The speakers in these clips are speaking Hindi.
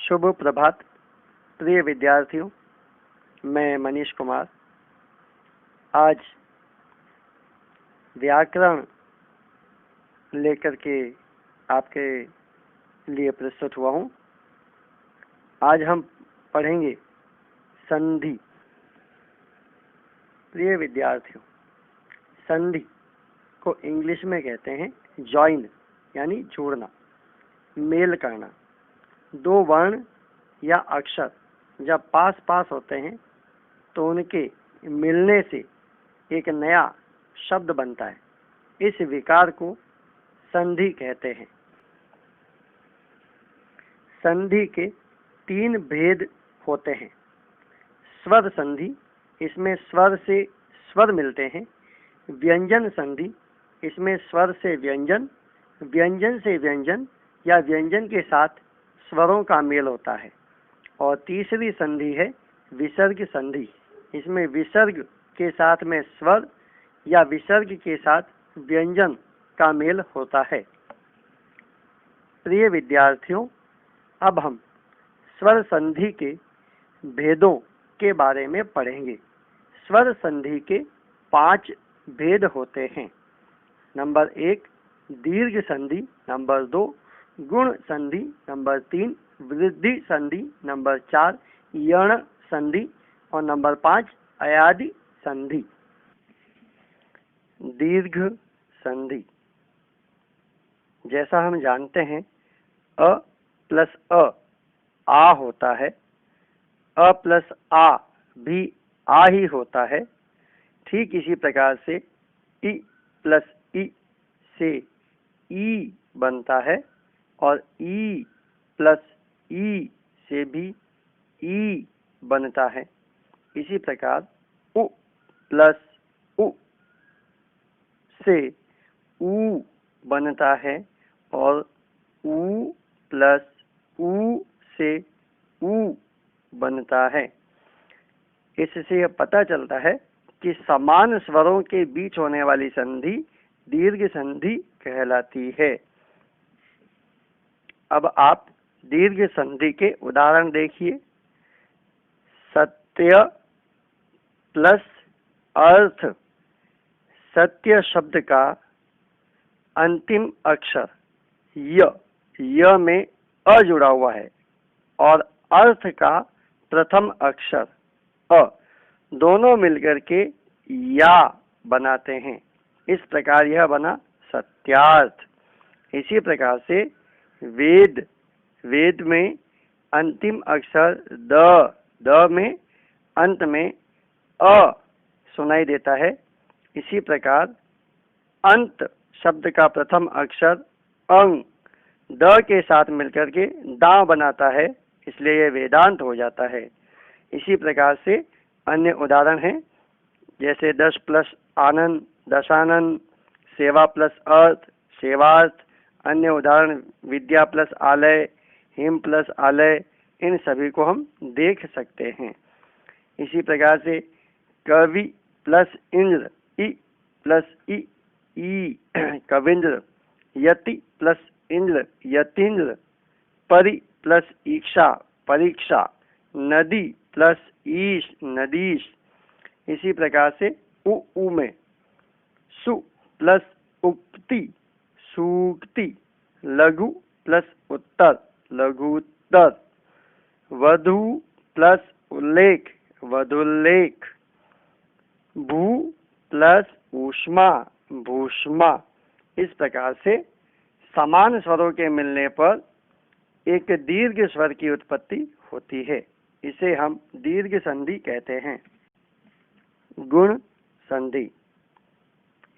शुभ प्रभात प्रिय विद्यार्थियों, मैं मनीष कुमार आज व्याकरण लेकर के आपके लिए प्रस्तुत हुआ हूँ। आज हम पढ़ेंगे संधि। प्रिय विद्यार्थियों, संधि को इंग्लिश में कहते हैं जॉइन, यानी जोड़ना, मेल करना। दो वर्ण या अक्षर जब पास पास होते हैं तो उनके मिलने से एक नया शब्द बनता है। इस विकार को संधि कहते हैं। संधि के तीन भेद होते हैं। स्वर संधि, इसमें स्वर से स्वर मिलते हैं। व्यंजन संधि, इसमें स्वर से व्यंजन, व्यंजन से व्यंजन या व्यंजन के साथ स्वरों का मेल होता है। और तीसरी संधि है विसर्ग संधि। इसमें विसर्ग के साथ में स्वर या विसर्ग के साथ व्यंजन का मेल होता है। प्रिय विद्यार्थियों, अब हम स्वर संधि के भेदों के बारे में पढ़ेंगे। स्वर संधि के 5 भेद होते हैं। नंबर 1 दीर्घ संधि, नंबर 2 गुण संधि, नंबर 3 वृद्धि संधि, नंबर 4 यण संधि और नंबर 5 अयादि संधि। दीर्घ संधि, जैसा हम जानते हैं अ प्लस आ होता है। अ प्लस आ भी आ ही होता है। ठीक इसी प्रकार से इ प्लस इ से ई बनता है और ई प्लस ई से भी ई बनता है। इसी प्रकार उ प्लस उ से ऊ बनता है और ऊ प्लस ऊ से ऊ बनता है। इससे यह पता चलता है कि समान स्वरों के बीच होने वाली संधि दीर्घ संधि कहलाती है। अब आप दीर्घ संधि के उदाहरण देखिए। सत्य प्लस अर्थ। सत्य शब्द का अंतिम अक्षर य में अ जुड़ा हुआ है और अर्थ का प्रथम अक्षर अ, दोनों मिलकर के या बनाते हैं। इस प्रकार यह बना सत्यार्थ। इसी प्रकार से वेद में अंतिम अक्षर द में अंत में अ सुनाई देता है। इसी प्रकार अंत शब्द का प्रथम अक्षर अंग द के साथ मिलकर के दा बनाता है, इसलिए यह वेदांत हो जाता है। इसी प्रकार से अन्य उदाहरण हैं, जैसे दश प्लस आनंद दशानंद, सेवा प्लस अर्थ सेवार्थ। अन्य उदाहरण विद्या प्लस आलय, हिम प्लस आलय, इन सभी को हम देख सकते हैं। इसी प्रकार से कवि प्लस इंद्र, ई प्लस ई कविंद्र। यति प्लस इंद्र, यतीन्द्र। परि प्लस ईक्षा, परीक्षा। नदी प्लस ईश, नदीश। इसी प्रकार से उ में सु प्लस उक्ति, सूक्ति। लघु प्लस उत्तर, लघुत्तर। वधु प्लस उल्लेख, वधुल्लेख। भू प्लस ऊष्मा, भूष्मा। इस प्रकार से समान स्वरों के मिलने पर एक दीर्घ स्वर की उत्पत्ति होती है। इसे हम दीर्घ संधि कहते हैं। गुण संधि,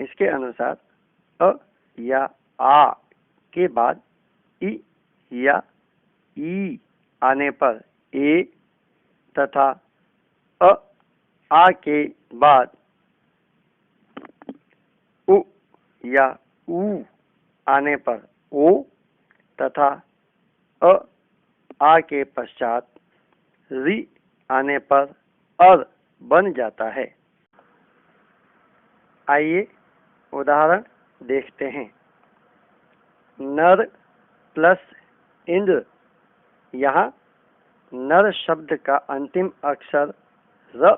इसके अनुसार अ या आ के बाद इ या ई आने पर ए तथा आ के बाद उ या ऊ आने पर ओ तथा आ के पश्चात रि आने पर अर बन जाता है। आइए उदाहरण देखते हैं। नर प्लस इंद्र, यहाँ नर शब्द का अंतिम अक्षर र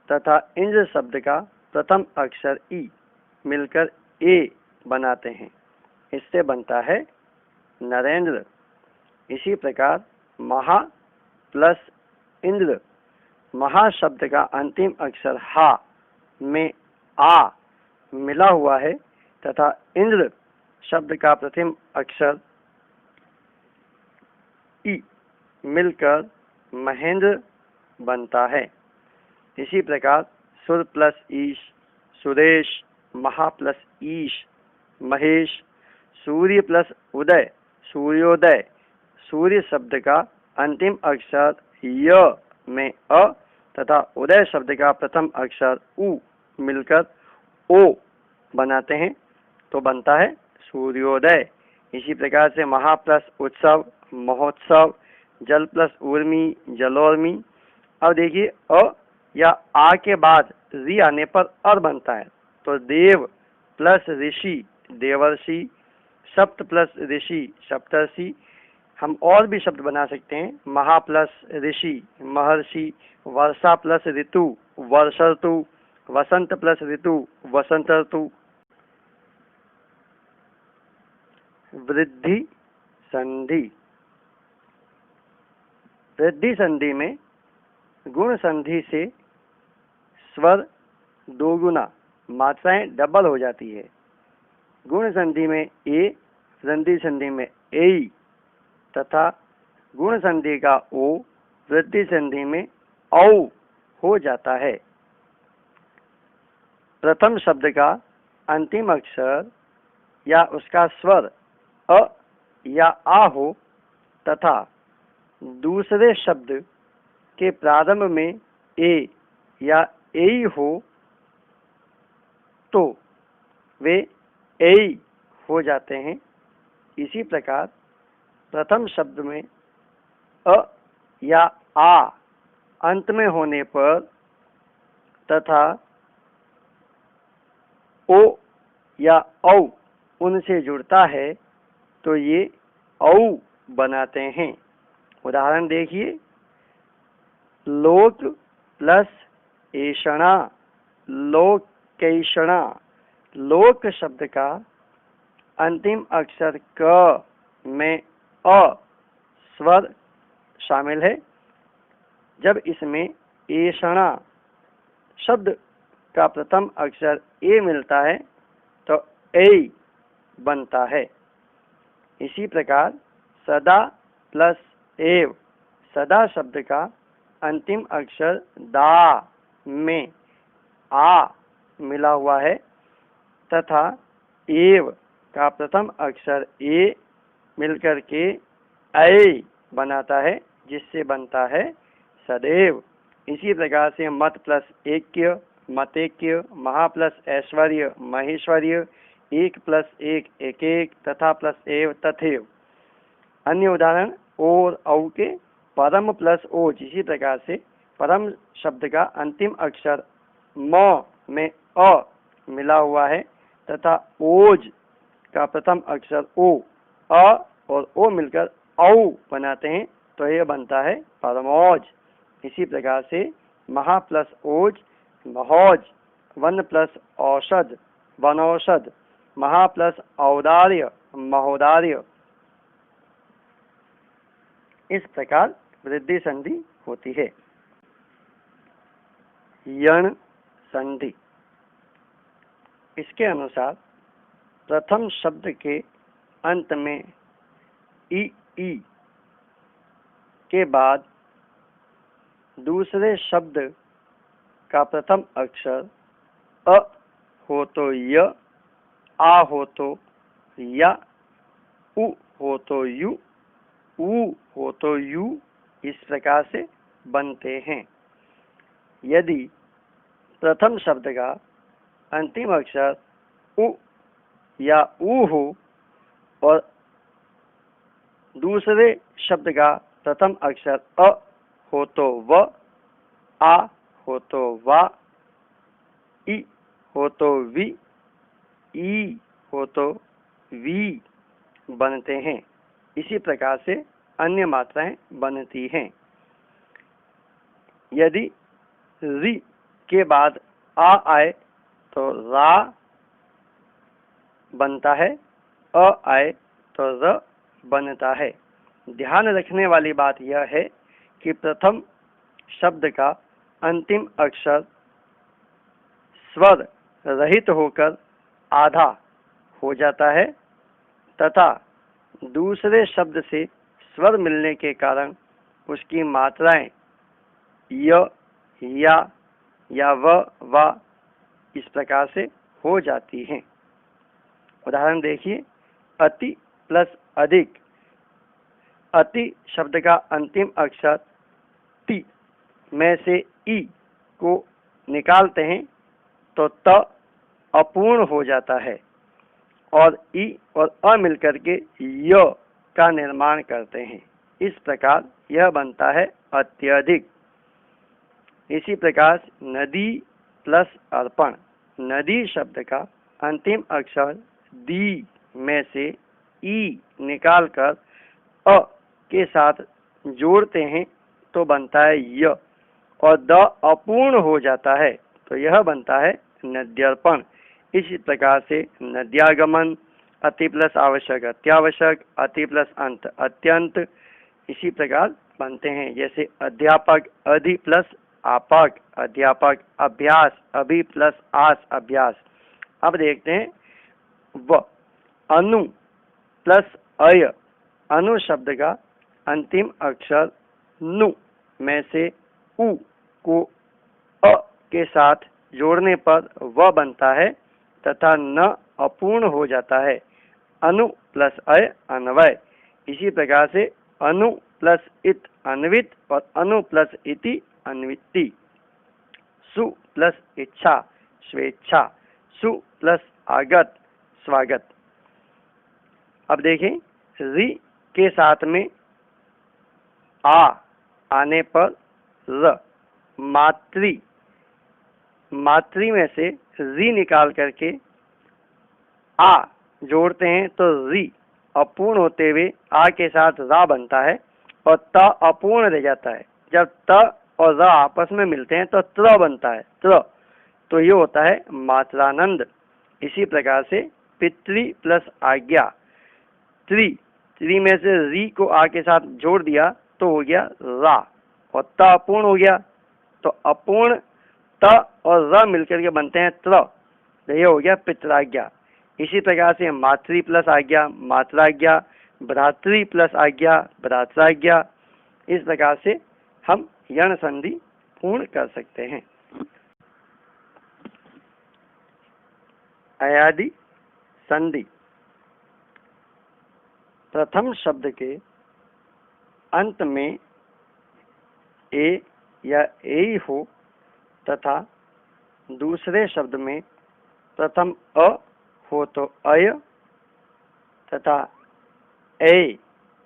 तथा इंद्र शब्द का प्रथम अक्षर ई मिलकर ए बनाते हैं। इससे बनता है नरेंद्र। इसी प्रकार महा प्लस इंद्र, महा शब्द का अंतिम अक्षर हा में आ मिला हुआ है तथा इंद्र शब्द का प्रथम अक्षर ई मिलकर महेंद्र बनता है। इसी प्रकार सुर प्लस ईश सुरेश, महा प्लस ईश महेश, सूर्य प्लस उदय सूर्योदय, सूर्य शब्द का अंतिम अक्षर य में अ तथा उदय शब्द का प्रथम अक्षर उ मिलकर ओ बनाते हैं तो बनता है सूर्योदय। इसी प्रकार से महा प्लस उत्सव महोत्सव, जल प्लस उर्मी जलोर्मी। अब देखिए अ या आ के बाद री आने पर अर बनता है तो देव प्लस ऋषि देवर्षि, सप्त प्लस ऋषि सप्तर्षि। हम और भी शब्द बना सकते हैं, महा प्लस ऋषि महर्षि, वर्षा प्लस ऋतु वर्ष ऋतु, वसंत प्लस ऋतु वसंत ऋतु। वृद्धि संधि, वृद्धि संधि में गुण संधि से स्वर दोगुना मात्राएं डबल हो जाती है। गुण संधि में ए, वृद्धि संधि में ए तथा गुण संधि का ओ वृद्धि संधि में औ हो जाता है। प्रथम शब्द का अंतिम अक्षर या उसका स्वर अ या आ हो तथा दूसरे शब्द के प्रारंभ में ए या ए हो तो वे ए हो जाते हैं। इसी प्रकार प्रथम शब्द में अ या आ अंत में होने पर तथा ओ या औ उनसे जुड़ता है तो ये औ बनाते हैं। उदाहरण देखिए, लोक प्लस ऐषणा लोकैषणा। लोक शब्द का अंतिम अक्षर क में अ स्वर शामिल है। जब इसमें ऐषणा शब्द का प्रथम अक्षर ए मिलता है तो ए बनता है। इसी प्रकार सदा प्लस एव, सदा शब्द का अंतिम अक्षर दा में आ मिला हुआ है तथा एव का प्रथम अक्षर ए मिलकर के ऐ बनाता है जिससे बनता है सदैव। इसी प्रकार से मत प्लस ऐक्य मतेक्य, महा प्लस ऐश्वर्य महेश्वर्य, एक प्लस एक एक एक तथा प्लस एव तथैव। अन्य उदाहरण और औ के परम प्लस ओज। इसी प्रकार से परम शब्द का अंतिम अक्षर म में अ मिला हुआ है तथा ओज का प्रथम अक्षर ओ, अ और ओ मिलकर औ बनाते हैं तो यह बनता है परमौज। इसी प्रकार से महा प्लस ओज महोज, वन प्लस औषध वनौषध, महा प्लस औदार्य महोदार्य। इस प्रकार वृद्धि संधि होती है। यण संधि, इसके अनुसार प्रथम शब्द के अंत में ई के बाद दूसरे शब्द का प्रथम अक्षर अ हो तो य, आ हो तो या, उ हो तो यू, ऊ हो तो यू, इस प्रकार से बनते हैं। यदि प्रथम शब्द का अंतिम अक्षर उ या ऊ हो और दूसरे शब्द का प्रथम अक्षर अ हो तो व, आ हो तो वा, ई हो तो वी, ई हो तो वी बनते हैं। इसी प्रकार से अन्य मात्राएं बनती हैं। यदि री के बाद आ आए तो रा बनता है, अ आए तो र बनता है। ध्यान रखने वाली बात यह है कि प्रथम शब्द का अंतिम अक्षर स्वर रहित होकर आधा हो जाता है तथा दूसरे शब्द से स्वर मिलने के कारण उसकी मात्राएं य, या व इस प्रकार से हो जाती हैं। उदाहरण देखिए, अति प्लस अधिक। अति शब्द का अंतिम अक्षर ति में से ई को निकालते हैं तो त अपूर्ण हो जाता है और ई और अ मिलकर के य का निर्माण करते हैं। इस प्रकार यह बनता है अत्यधिक। इसी प्रकार नदी प्लस अर्पण। नदी शब्द का अंतिम अक्षर दी में से ई निकालकर अ के साथ जोड़ते हैं तो बनता है य और द अपूर्ण हो जाता है तो यह बनता है नद्यर्पण। इसी प्रकार से नद्यागमन, अति प्लस आवश्यक अत्यावश्यक, अति प्लस अंत अत्यंत इसी प्रकार बनते हैं। जैसे अध्यापक अधि प्लस आपाक, अध्यापक, अभ्यास अभि प्लस आस अभ्यास। अब देखते हैं व। अनु प्लस अय। अनु शब्द का अंतिम अक्षर नु में से उ को अ के साथ जोड़ने पर व बनता है तथा न अपूर्ण हो जाता है। अनु प्लस अय अन्वय। इसी प्रकार से अनु प्लस इत अन्वित और अनु प्लस इति अन्विति। सु प्लस इच्छा स्वेच्छा, सु प्लस आगत स्वागत। अब देखें, रि के साथ में आ आने पर र। मातृ, मातृ में से री निकाल करके आ जोड़ते हैं तो री अपूर्ण होते हुए आ के साथ रा बनता है और त अपूर्ण रह जाता है। जब त और र आपस में मिलते हैं तो त्र बनता है, त्र। तो ये होता है मात्रानंद। इसी प्रकार से पितृ प्लस आज्ञा। त्रि, त्रि में से री को आ के साथ जोड़ दिया तो हो गया रा और त अपूर्ण हो गया तो अपूर्ण त और र मिलकर के बनते हैं त्र, ये हो गया पितराज्ञा। इसी प्रकार से मातृ प्लस आज्ञा मात्राज्ञा, भ्रातृ प्लस आज्ञा भ्रात्राज्ञा। इस प्रकार से हम यण संधि पूर्ण कर सकते हैं। अयादि संधि। प्रथम शब्द के अंत में ए या ए हो तथा दूसरे शब्द में प्रथम अ हो तो अय तथा ए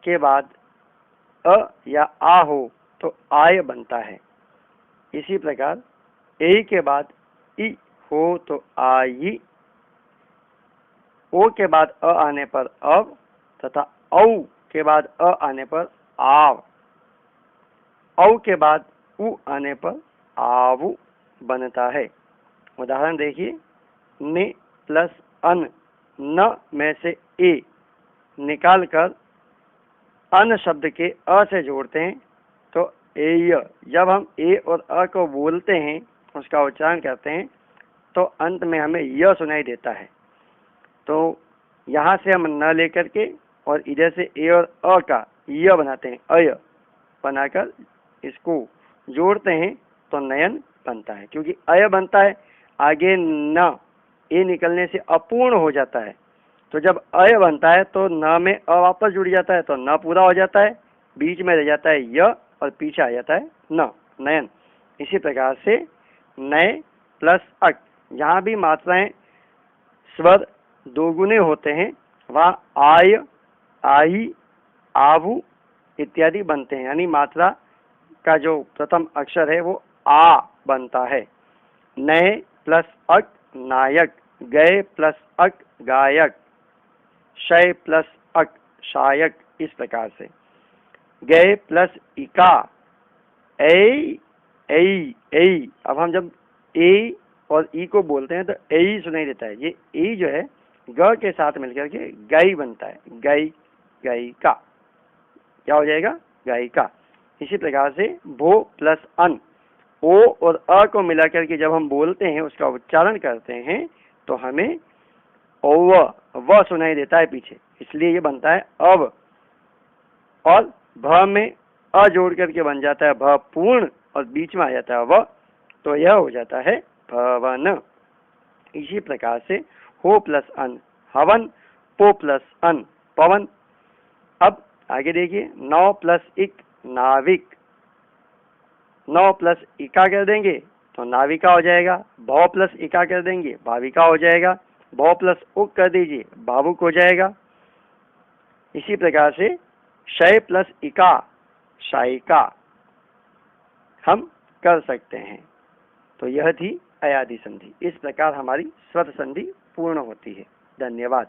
के बाद अ या आ हो तो आय बनता है। इसी प्रकार ए के बाद इ हो तो आई, ओ के बाद अ आने पर अब तथा औ के बाद अ आने पर आव, औ के बाद उ आने पर आवु बनता है। उदाहरण देखिए, ने प्लस अन, न में से ए निकालकर अन शब्द के अ से जोड़ते हैं तो एय। जब हम ए और अ को बोलते हैं, उसका उच्चारण करते हैं तो अंत में हमें य सुनाई देता है। तो यहाँ से हम न लेकर के और इधर से ए और अ का य बनाते हैं, अय बनाकर इसको जोड़ते हैं तो नयन बनता है। क्योंकि अय बनता है, आगे न ए निकलने से अपूर्ण हो जाता है, तो जब अय बनता है तो न में अ वापस जुड़ जाता है तो न पूरा हो जाता है, बीच में रह जाता है य और पीछे आ जाता है न, नयन। इसी प्रकार से नए प्लस अक, यहाँ भी मात्राएं स्वर दोगुने होते हैं, वहाँ आय, आई, आवु इत्यादि बनते हैं। यानी मात्रा का जो प्रथम अक्षर है वो आ बनता है। नए प्लस अक नायक, गए प्लस अक गायक, शय प्लस अक शायक। इस प्रकार से गए प्लस इका ऐ ए ए। अब हम जब ए और ई को बोलते हैं तो ए सुनाई देता है। ये ए जो है ग के साथ मिलकर के गाई बनता है, गाई गायिका, क्या हो जाएगा, गायिका। इसी प्रकार से भो प्लस अन, ओ और अ को मिलाकर के जब हम बोलते हैं, उसका उच्चारण करते हैं तो हमें ओ व सुनाई देता है पीछे, इसलिए ये बनता है अब। और भ में अ जोड़ करके बन जाता है भ पूर्ण और बीच में आ जाता है व, तो यह हो जाता है भवन। इसी प्रकार से हो प्लस अन हवन, पो प्लस अन पवन। अब आगे देखिए, 9 प्लस इक नाविक, 9 प्लस इका कर देंगे तो नाविका हो जाएगा, भौ प्लस इका कर देंगे भाविका हो जाएगा, भौ प्लस उक कर दीजिए भावुक हो जाएगा। इसी प्रकार से शय प्लस इका शायिका हम कर सकते हैं। तो यह थी अयादि संधि। इस प्रकार हमारी स्वत संधि पूर्ण होती है। धन्यवाद।